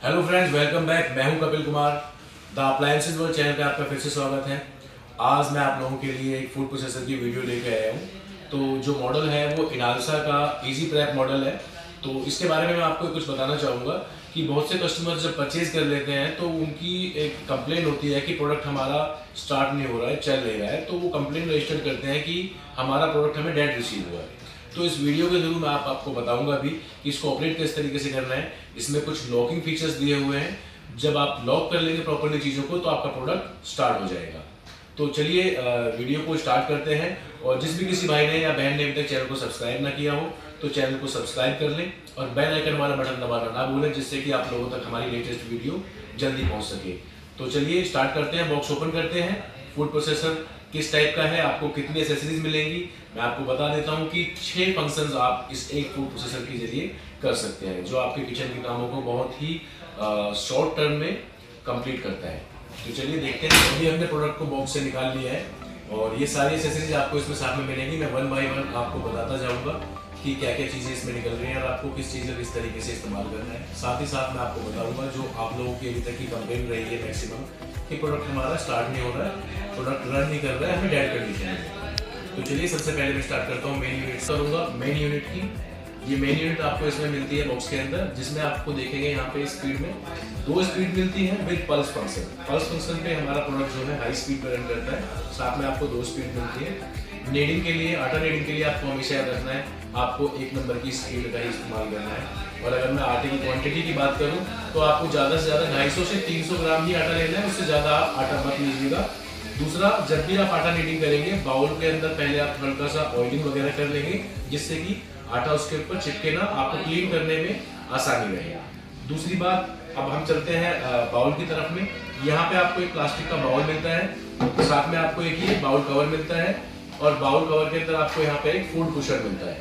Hello friends, welcome back. मैं हूं Kapil Kumar. The appliances world channel पे आपका फिर से स्वागत है। आज मैं आप लोगों के लिए एक फूड प्रोसेसर की वीडियो लेके आया हूं। तो जो मॉडल है वो इनालसा का इजी प्रेप मॉडल है। तो इसके बारे में मैं आपको कुछ बताना चाहूँगा कि बहुत से कस्टमर्स जब परचेज कर लेते हैं तो उनकी एक कंप्लेंट होती है कि प्रोडक्ट हमारा स्टार्ट नहीं हो रहा है, चल नहीं रहा है। तो वो कंप्लेंट रजिस्टर करते हैं कि हमारा प्रोडक्ट हमें डेड रिसीव हुआ है। तो इस वीडियो के थ्रू मैं आपको बताऊंगा भी कि इसको ऑपरेट किस तरीके से करना है। इसमें कुछ लॉकिंग फीचर्स दिए हुए हैं। जब आप लॉक कर लेंगे प्रॉपर्ली चीज़ों को तो आपका प्रोडक्ट स्टार्ट हो जाएगा। तो चलिए वीडियो को स्टार्ट करते हैं। और जिस भी किसी भाई ने या बहन ने अभी तक चैनल को सब्सक्राइब ना किया हो तो चैनल को सब्सक्राइब कर लें और बेल आइकन वाला बटन दबाना ना भूलें, जिससे कि आप लोगों तक हमारी लेटेस्ट वीडियो जल्दी पहुंच सके। तो चलिए स्टार्ट करते हैं। बॉक्स ओपन करते हैं। फूड प्रोसेसर किस टाइप का है, आपको कितनी एसेसरीज मिलेंगी, मैं आपको बता देता हूं कि 6 फंक्शंस आप इस एक फूड प्रोसेसर के जरिए कर सकते हैं, जो आपके किचन के कामों को बहुत ही शॉर्ट टर्म में कंप्लीट करता है। तो चलिए देखते हैं। अभी हमने प्रोडक्ट को बॉक्स से निकाल लिया है और ये सारी एसेसरीज आपको इसमें साथ में मिलेंगी। मैं 1 बाय 1 आपको बताता जाऊंगा कि क्या क्या चीज़ें इसमें निकल रही हैं और आपको किस चीज़ का किस तरीके से इस्तेमाल करना है। साथ ही साथ मैं आपको बताऊंगा जो आप लोगों की अभी तक की कंप्लेंट रही है मैक्सिमम कि प्रोडक्ट हमारा स्टार्ट नहीं हो रहा है, प्रोडक्ट रन नहीं कर रहा है, हमें डेड कंडीशन है। तो चलिए सबसे पहले मैं स्टार्ट करता हूँ मेन यूनिट करूँगा। मेन यूनिट की ये मेन यूनिट आपको इसमें मिलती है बॉक्स के अंदर, जिसमें आपको देखेंगे यहाँ पे स्पीड में 2 स्पीड मिलती है with pulse function. Pulse function पे हमारा प्रोडक्ट जो है हाई स्पीड पर रन करता है। साथ में आपको 2 स्पीड मिलती है। नीडिंग के लिए, आटा नीडिंग के लिए आपको हमेशा याद रखना है, आपको 1 नंबर की स्पीड का ही इस्तेमाल करना है। और अगर मैं आटे की क्वांटिटी की बात करूं तो आपको ज़्यादा से ज़्यादा 250 से 300 ग्राम ही आटा लेना है, उससे ज़्यादा आप आटा मत लीजिएगा। दूसरा, जब भी आप आटा नीडिंग करेंगे बाउल के अंदर पहले आप हल्का सा ऑयलिंग वगैरह कर लेंगे, जिससे कि आटा उसके ऊपर चिपके ना, आपको क्लीन करने में आसानी रहे। दूसरी बात, अब हम चलते हैं बाउल की तरफ में। यहाँ पे आपको एक प्लास्टिक का बाउल मिलता है, साथ में आपको एक ये बाउल कवर मिलता है और बाउल कवर के अंदर आपको यहाँ पे एक फूड पुशर मिलता है।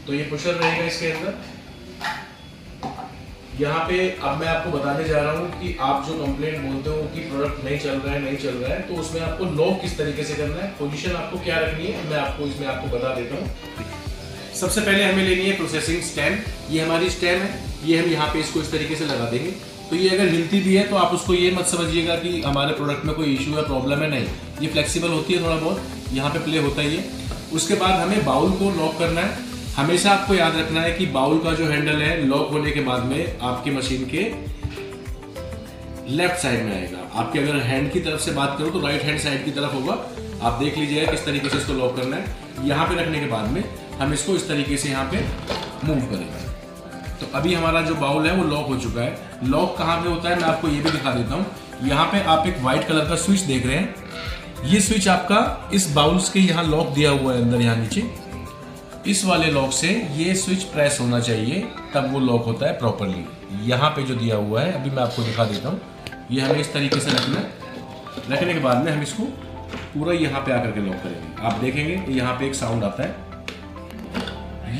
तो ये पुशर रहेगा इसके अंदर। यहाँ पे अब मैं आपको बताने जा रहा हूँ कि आप जो कंप्लेंट बोलते हो कि प्रोडक्ट नहीं चल रहा है, तो उसमें आपको लॉक किस तरीके से करना है, पोजीशन आपको क्या रखनी है, मैं आपको इसमें आपको बता देता हूँ। सबसे पहले हमें लेनी है प्रोसेसिंग स्टैंड। ये हमारी स्टैंड है, ये हम यहाँ पे इसको इस तरीके से लगा देंगे। तो ये अगर हिलती भी है तो आप उसको ये मत समझिएगा कि हमारे प्रोडक्ट में कोई इशू है, प्रॉब्लम है, नहीं। ये फ्लेक्सिबल होती है, थोड़ा बहुत यहाँ पे प्ले होता ही है। उसके बाद हमें बाउल को लॉक करना है। हमेशा आपको याद रखना है कि बाउल का जो हैंडल है लॉक होने के बाद में आपकी मशीन के लेफ्ट साइड में आएगा। आपके अगर हैंड की तरफ से बात करो तो राइट हैंड साइड की तरफ होगा। आप देख लीजिएगा किस तरीके से इसको लॉक करना है। यहाँ पे रखने के बाद में हम इसको इस तरीके से यहाँ पे मूव करेंगे। तो अभी हमारा जो बाउल है वो लॉक हो चुका है। लॉक कहाँ पे होता है मैं आपको ये भी दिखा देता हूँ। यहाँ पे आप एक व्हाइट कलर का स्विच देख रहे हैं। ये स्विच आपका इस बाउल्स के यहाँ लॉक दिया हुआ है अंदर, यहाँ नीचे इस वाले लॉक से ये स्विच प्रेस होना चाहिए, तब वो लॉक होता है प्रॉपरली। यहाँ पे जो दिया हुआ है अभी मैं आपको दिखा देता हूँ। ये हमें इस तरीके से रखना है। रखने के बाद में हम इसको पूरा यहाँ पे आकर के लॉक करेंगे। आप देखेंगे यहाँ पे एक साउंड आता है,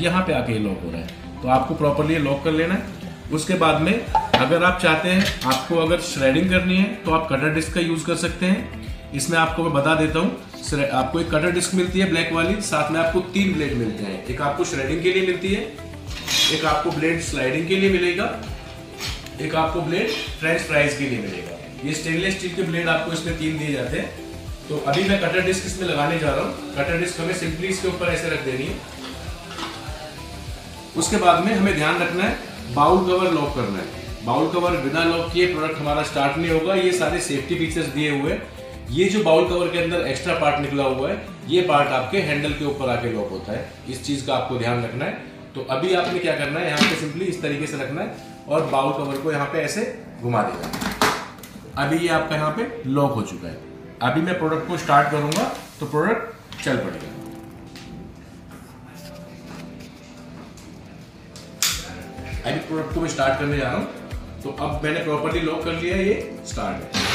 यहाँ पे आके लॉक हो रहा है। तो आपको प्रॉपरली लॉक कर लेना है। उसके बाद में अगर आप चाहते हैं, आपको अगर श्रेडिंग करनी है तो आप कटर डिस्क का यूज कर सकते हैं। इसमें आपको मैं बता देता हूँ, आपको एक कटर डिस्क मिलती है ब्लैक वाली, साथ में आपको 3 ब्लेड मिलते हैं। एक आपको श्रेडिंग के लिए मिलती है, एक आपको ब्लेड स्लाइडिंग के लिए मिलेगा, एक आपको ब्लेड फ्रेंच फ्राइज के लिए मिलेगा। ये स्टेनलेस स्टील के ब्लेड आपको इसमें 3 दिए जाते हैं। तो अभी मैं कटर डिस्क इसमें लगाने जा रहा हूँ। कटर डिस्क हमें सिंपली इसके ऊपर ऐसे रख देनी है। उसके बाद में हमें ध्यान रखना है, बाउल कवर लॉक करना है। बाउल कवर बिना लॉक किए प्रोडक्ट हमारा स्टार्ट नहीं होगा। ये सारे सेफ्टी फीचर्स दिए हुए हैं। ये जो बाउल कवर के अंदर एक्स्ट्रा पार्ट निकला हुआ है, ये पार्ट आपके हैंडल के ऊपर आके लॉक होता है। इस चीज का आपको ध्यान रखना है। तो अभी आपने क्या करना है, यहाँ पे सिंपली इस तरीके से रखना है और बाउल कवर को यहाँ पे ऐसे घुमा देना। अभी ये आपका यहाँ पे लॉक हो चुका है। अभी मैं प्रोडक्ट को स्टार्ट करूंगा तो प्रोडक्ट चल पड़ेगा। अभी प्रोडक्ट को मैं स्टार्ट करने जा रहा हूं। तो अब मैंने प्रॉपर्ली लॉक कर लिया है, ये स्टार्ट है।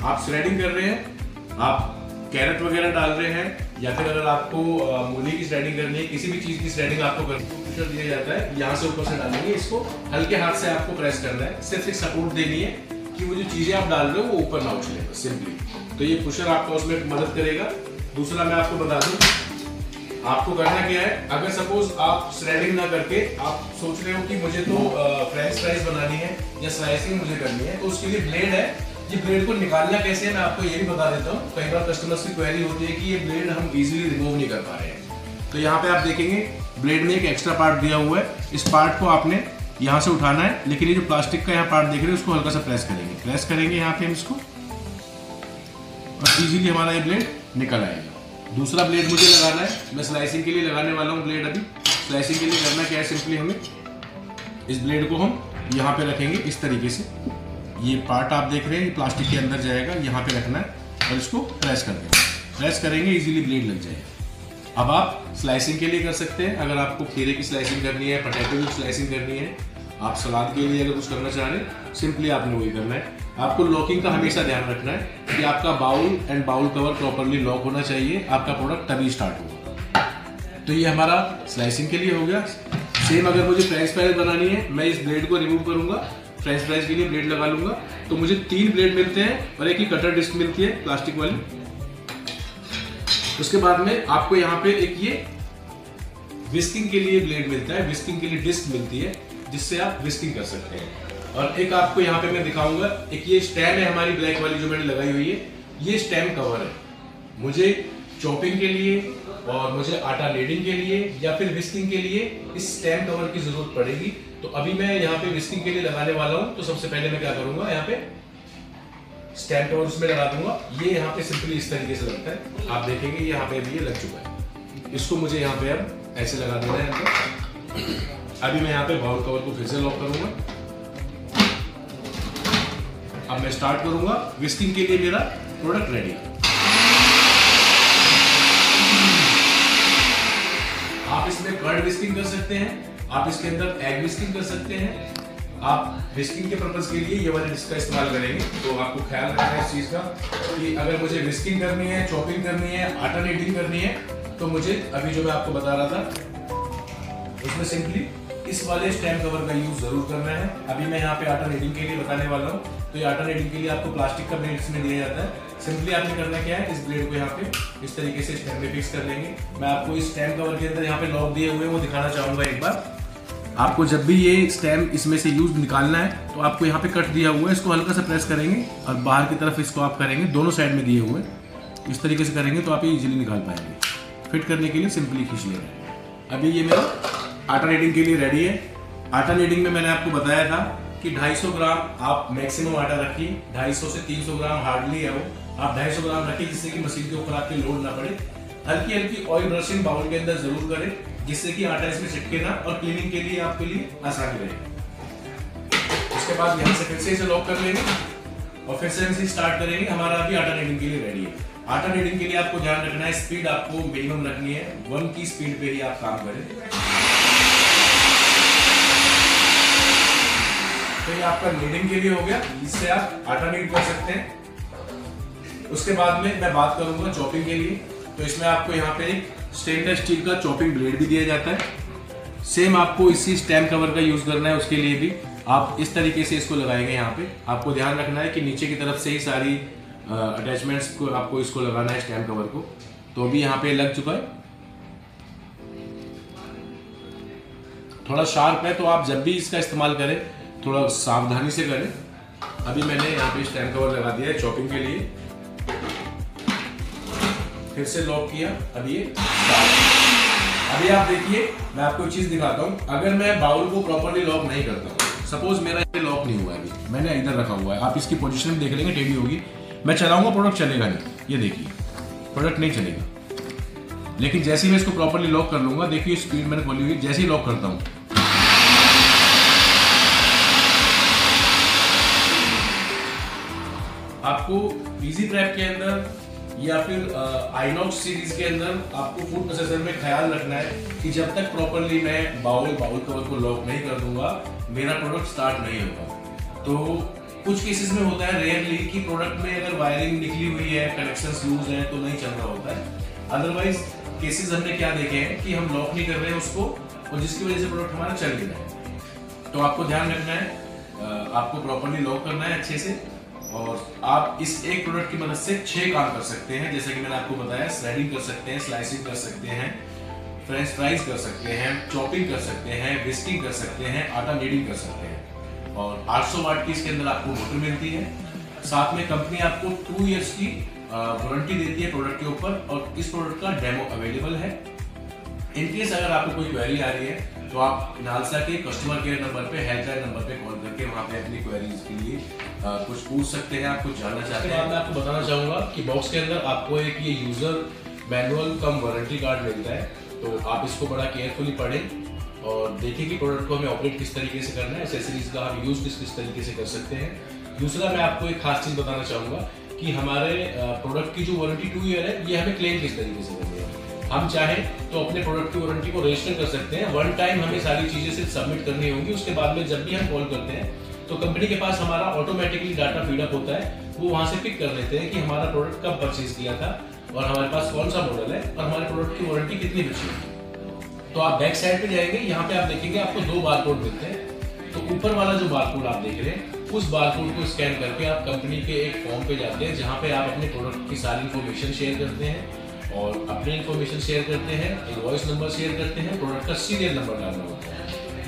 आप श्रेडिंग कर रहे हैं, आप कैरेट वगैरह डाल रहे हैं, या फिर अगर आपको मूली की श्रेडिंग करनी है, किसी भी चीज की श्रेडिंग आपको करनी दिया जाता है, यहाँ से ऊपर से डालेंगे। इसको हल्के हाथ से आपको प्रेस करना है, सिर्फ एक सपोर्ट देनी है कि वो जो चीजें आप डाल रहे हो वो ऊपर ना उछले, सिंपली। तो ये पुशर आपको उसमें मदद करेगा। दूसरा मैं आपको बता दूं, आपको करना क्या है, अगर सपोज आप श्रेडिंग ना करके आप सोच रहे हो कि मुझे तो फ्रेंच फ्राइज बनानी है या स्लाइसिंग मुझे करनी है, तो उसके लिए ब्लेड है। ये ब्लेड को निकालना कैसे है मैं आपको ये भी बता देता हूँ। कई बार कस्टमर्स की क्वेरी होती है कि ये ब्लेड हम इजीली रिमूव नहीं कर पा रहे हैं। तो यहाँ पे आप देखेंगे ब्लेड में एक एक्स्ट्रा पार्ट दिया हुआ है, इस पार्ट को आपने यहाँ से उठाना है, लेकिन ये जो प्लास्टिक का यहाँ पार्ट देख रहे हैं उसको हल्का सा प्रेस करेंगे यहाँ पे हम इसको, और इजीली हमारा ये ब्लेड निकल आएगा। दूसरा ब्लेड मुझे लगाना है, मैं स्लाइसिंग के लिए लगाने वाला हूँ ब्लेड। अभी स्लाइसिंग के लिए करना क्या है, सिंपली हमें इस ब्लेड को हम यहाँ पे रखेंगे इस तरीके से। ये पार्ट आप देख रहे हैं ये प्लास्टिक के अंदर जाएगा, यहाँ पे रखना है और इसको प्रेस कर देंगे। प्रेस करेंगे इजीली ब्लेड लग जाएगा। अब आप स्लाइसिंग के लिए कर सकते हैं, अगर आपको खीरे की स्लाइसिंग करनी है, पोटैटो की स्लाइसिंग करनी है, आप सलाद के लिए अगर कुछ करना चाह रहे हैं, सिंपली आपने वही करना है। आपको लॉकिंग का हमेशा ध्यान रखना है कि आपका bowl and bowl cover properly lock होना चाहिए, आपका प्रोडक्ट तभी स्टार्ट होगा। तो ये हमारा स्लाइसिंग के लिए हो गया। सेम अगर मुझे फ्रेंच फ्राइज बनानी है, मैं इस ब्लेड को रिमूव करूंगा, फ्रेंच फ्राइज के लिए ब्लेड लगा लूंगा, तो मुझे 3 ब्लेड मिलते हैं और एक ही कटर डिस्क मिलती है प्लास्टिक वाली। उसके बाद में आपको यहाँ पे एक ये विस्किंग के लिए ब्लेड मिलता है, विस्किंग के लिए डिस्क मिलती है, जिससे आप विस्किंग कर सकते हैं। और एक आपको यहाँ पे मैं दिखाऊंगा, एक ये स्टेम है हमारी ब्लैक वाली जो मैंने लगाई हुई है, ये स्टेम कवर है। मुझे चॉपिंग के लिए और मुझे आटा नीडिंग के लिए या फिर विस्किंग के लिए इस स्टेम कवर की जरूरत पड़ेगी। तो अभी मैं यहाँ पे विस्किंग के लिए लगाने वाला हूँ। तो सबसे पहले मैं क्या करूंगा, यहाँ पे स्टेम कवर उसमें लगा दूंगा। ये यहाँ पे सिंपली इस तरीके से लगता है, आप देखेंगे यहाँ पे भी ये लग चुका है। इसको मुझे यहाँ पे अब ऐसे लगा देना है। अभी मैं यहाँ पे बाउल कवर को फिर से लॉक करूंगा। अब मैं स्टार्ट करूंगा। विस्किंग के लिए मेरा प्रोडक्ट रेडी है। आप इसमें कर्ड विस्किंग कर सकते हैं, आप इसके अंदर एग विस्किंग कर सकते हैं। आप विस्किंग के पर्पस के लिए ये वाले डिस्क का इस्तेमाल करेंगे, तो आपको ख्याल रखना है इस चीज का कि अगर मुझे विस्किंग करनी है, चॉपिंग करनी है, आटा नीडिंग करनी है, तो मुझे अभी जो मैं आपको बता रहा था उसमें सिंपली इस वाले स्टेम कवर का यूज जरूर करना है। अभी मैं यहाँ पे आटा नीडिंग के लिए बताने वाला हूँ। तो ये आटा नीडिंग के लिए आपको प्लास्टिक का ब्लेड इसमें दिया जाता है। सिंपली आपने करना क्या है, इस ब्लेड को यहाँ पे इस तरीके से स्टेम में फिक्स कर लेंगे। मैं आपको इस स्टेम कवर के अंदर यहाँ पे लॉक दिए हुए वो दिखाना चाहूंगा एक बार। आपको जब भी ये स्टेम इसमें से यूज निकालना है, तो आपको यहाँ पे कट दिया हुआ है, इसको हल्का सा प्रेस करेंगे और बाहर की तरफ इसको आप करेंगे, दोनों साइड में दिए हुए इस तरीके से करेंगे तो आप ये इजीली निकाल पाएंगे। फिट करने के लिए सिंपली खींच लेंगे। अभी ये मेरा आटा नीडिंग के लिए रेडी है। आटा नीडिंग में मैंने आपको बताया था कि 250 ग्राम आप मैक्सिमम आटा रखिए, 250 से 300 ग्राम हार्डली है वो, आप 250 ग्राम रखिए, जिससे कि मशीन के ऊपर आपके लोड ना पड़े। हल्की हल्की ऑयल ब्रशिंग बाउल के अंदर जरूर करें, जिससे कि आटा इसमें चिपके ना और क्लीनिंग के लिए आपके लिए आसानी रहे। उसके बाद यहाँ से फिर से इसे लॉक कर लेंगे और फिर से इसे स्टार्ट करेंगे। हमारा अभी आटा नीडिंग के लिए रेडी है। आटा नीडिंग के लिए आपको ध्यान रखना है, स्पीड आपको मिनिमम रखनी है, 1 की स्पीड पे ही आप काम करें। तो ये आपका नीडिंग के लिए हो गया, जिससे आप आटा नीड कर सकते हैं। उसके बाद में मैं बात करूंगा चॉपिंग के लिए। तो इसमें आपको यहाँ पे एक स्टेनलेस स्टील का चॉपिंग ब्लेड भी दिया जाता है। सेम आपको इसी स्टेम कवर का यूज करना है, उसके लिए भी आप इस तरीके से इसको लगाएंगे। यहाँ पे आपको ध्यान रखना है कि नीचे की तरफ से ही सारी अटैचमेंट्स को आपको इसको लगाना है स्टेम कवर को। तो अभी यहाँ पे लग चुका है, थोड़ा शार्प है, तो आप जब भी इसका इस्तेमाल करें थोड़ा सावधानी से करें। अभी मैंने यहाँ पे स्टेम कवर लगा दिया है चॉपिंग के लिए, फिर से लॉक किया। अभी ये अभी आप देखिए, मैं आपको एक चीज दिखाता हूँ। अगर मैं बाउल को प्रॉपर्ली लॉक नहीं करता हूँ, सपोज मेरा ये लॉक नहीं हुआ है, अभी मैंने इधर रखा हुआ है, आप इसकी पोजीशन देख लेंगे, टेढ़ी होगी, मैं चलाऊंगा प्रोडक्ट चलेगा नहीं। ये देखिए प्रोडक्ट नहीं चलेगा। लेकिन जैसे ही मैं इसको प्रॉपर्ली लॉक कर लूंगा, देखिए स्पीड मैंने खोली हुई, जैसे ही लॉक करता हूँ आपको इजी प्रैप के अंदर या फिर आइनॉक्स सीरीज के अंदर आपको फूड प्रोसेसर में ख्याल रखना है कि जब तक प्रॉपर्ली मैं बाउल कवर को लॉक नहीं कर दूंगा, मेरा प्रोडक्ट स्टार्ट नहीं होगा। तो कुछ केसेस में होता है रेयरली कि प्रोडक्ट में अगर वायरिंग निकली हुई है, कनेक्शंस लूज हैं, तो नहीं चल रहा होता है। अदरवाइज केसेस हमने क्या देखे हैं कि हम लॉक नहीं कर रहे हैं उसको, और जिसकी वजह से प्रोडक्ट हमारा चल नहीं रहा है। तो आपको ध्यान रखना है, आपको प्रॉपर्ली लॉक करना है अच्छे से, और आप इस एक प्रोडक्ट की मदद से 6 काम कर सकते हैं। जैसे कि मैंने आपको बताया, स्लाइडिंग कर सकते हैं, स्लाइसिंग कर सकते हैं, फ्रेंच फ्राइज कर सकते हैं, चॉपिंग कर सकते हैं, विस्किंग कर सकते हैं, आटा नीडिंग कर सकते हैं। और 800 वाट की इसके अंदर आपको मोटर मिलती है। साथ में कंपनी आपको 2 इयर्स की वारंटी देती है प्रोडक्ट के ऊपर, और इस प्रोडक्ट का डेमो अवेलेबल है। इनकेस अगर आपको कोई क्वेरी आ रही है तो आप इनालसा के कस्टमर केयर नंबर पे, हेल्पलाइन नंबर पे कॉल करके वहाँ पे अपनी क्वेरीज के लिए कुछ पूछ सकते हैं, आप कुछ जानना चाहते हैं। मैं आपको बताना चाहूँगा कि बॉक्स के अंदर आपको एक ये यूजर मैनुअल कम वारंटी कार्ड मिलता है, तो आप इसको बड़ा केयरफुली पढ़ें और देखें कि प्रोडक्ट को हमें ऑपरेट किस तरीके से करना है, एसेसरीज का हम यूज किस तरीके से कर सकते हैं। दूसरा, मैं आपको एक खास चीज़ बताना चाहूँगा कि हमारे प्रोडक्ट की जो वारंटी 2 ईयर है, ये हमें क्लेम किस तरीके से करनी है। हम चाहें तो अपने प्रोडक्ट की वारंटी को रजिस्टर कर सकते हैं। 1 टाइम हमें सारी चीज़ें सिर्फ सबमिट करनी होंगी, उसके बाद में जब भी हम कॉल करते हैं तो कंपनी के पास हमारा ऑटोमेटिकली डाटा फीडअप होता है, वो वहाँ से पिक कर लेते हैं कि हमारा प्रोडक्ट कब परचेज किया था और हमारे पास कौन सा मॉडल है और हमारे प्रोडक्ट की वारंटी कितनी बची है। तो आप बैक साइड पे जाएंगे, यहाँ पे आप देखेंगे आपको 2 बारकोड मिलते हैं। तो ऊपर वाला जो बारकोड आप देख रहे हैं, उस बारकोड को स्कैन करके आप कंपनी के एक फॉर्म पे जाते हैं, जहाँ पे आप अपने प्रोडक्ट की सारी इन्फॉर्मेशन शेयर करते हैं और अपनी इन्फॉर्मेशन शेयर करते हैं, इनवॉइस नंबर शेयर करते हैं, प्रोडक्ट का सीरियल नंबर डालना होता है।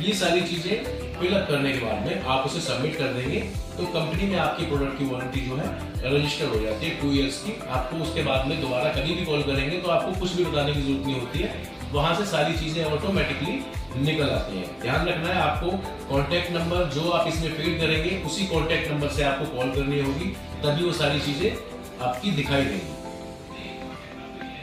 ये सारी चीजें फिलअप करने के बाद में आप उसे सबमिट कर देंगे तो कंपनी में आपकी प्रोडक्ट की वारंटी जो है रजिस्टर हो जाती है 2 इयर्स की। आपको उसके बाद में दोबारा कभी भी कॉल करेंगे तो आपको कुछ भी बताने की जरूरत नहीं होती है, वहां से सारी चीजें ऑटोमेटिकली निकल आती हैं। ध्यान रखना है, आपको कॉन्टैक्ट नंबर जो आप इसमें फीड करेंगे उसी कॉन्टैक्ट नंबर से आपको कॉल करनी होगी, तभी वो सारी चीजें आपकी दिखाई देंगी।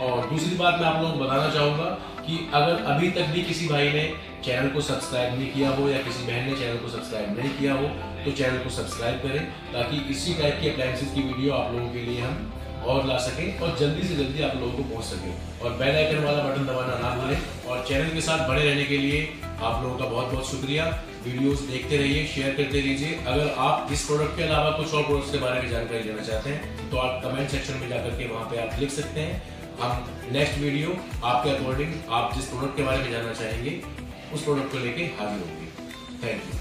और दूसरी बात मैं आप लोगों को बताना चाहूँगा कि अगर अभी तक भी किसी भाई ने चैनल को सब्सक्राइब नहीं किया हो या किसी बहन ने चैनल को सब्सक्राइब नहीं किया हो तो चैनल को सब्सक्राइब करें, ताकि इसी टाइप की अप्लायंसेस की वीडियो आप लोगों के लिए हम और ला सकें और जल्दी से जल्दी आप लोगों को पहुंच सके। और बेल आइकन वाला बटन दबाना ना भूलें। और चैनल के साथ बने रहने के लिए आप लोगों का बहुत बहुत शुक्रिया। वीडियोस देखते रहिए, शेयर करते रहिए। अगर आप इस प्रोडक्ट के अलावा कुछ और प्रोडक्ट्स के बारे में जानकारी लेना चाहते हैं तो आप कमेंट सेक्शन में जाकर के वहाँ पे आप लिख सकते हैं। हम नेक्स्ट वीडियो आपके अकॉर्डिंग आप जिस प्रोडक्ट के बारे में जानना चाहेंगे उस प्रोडक्ट को लेके हाजिर होंगे। Thank you.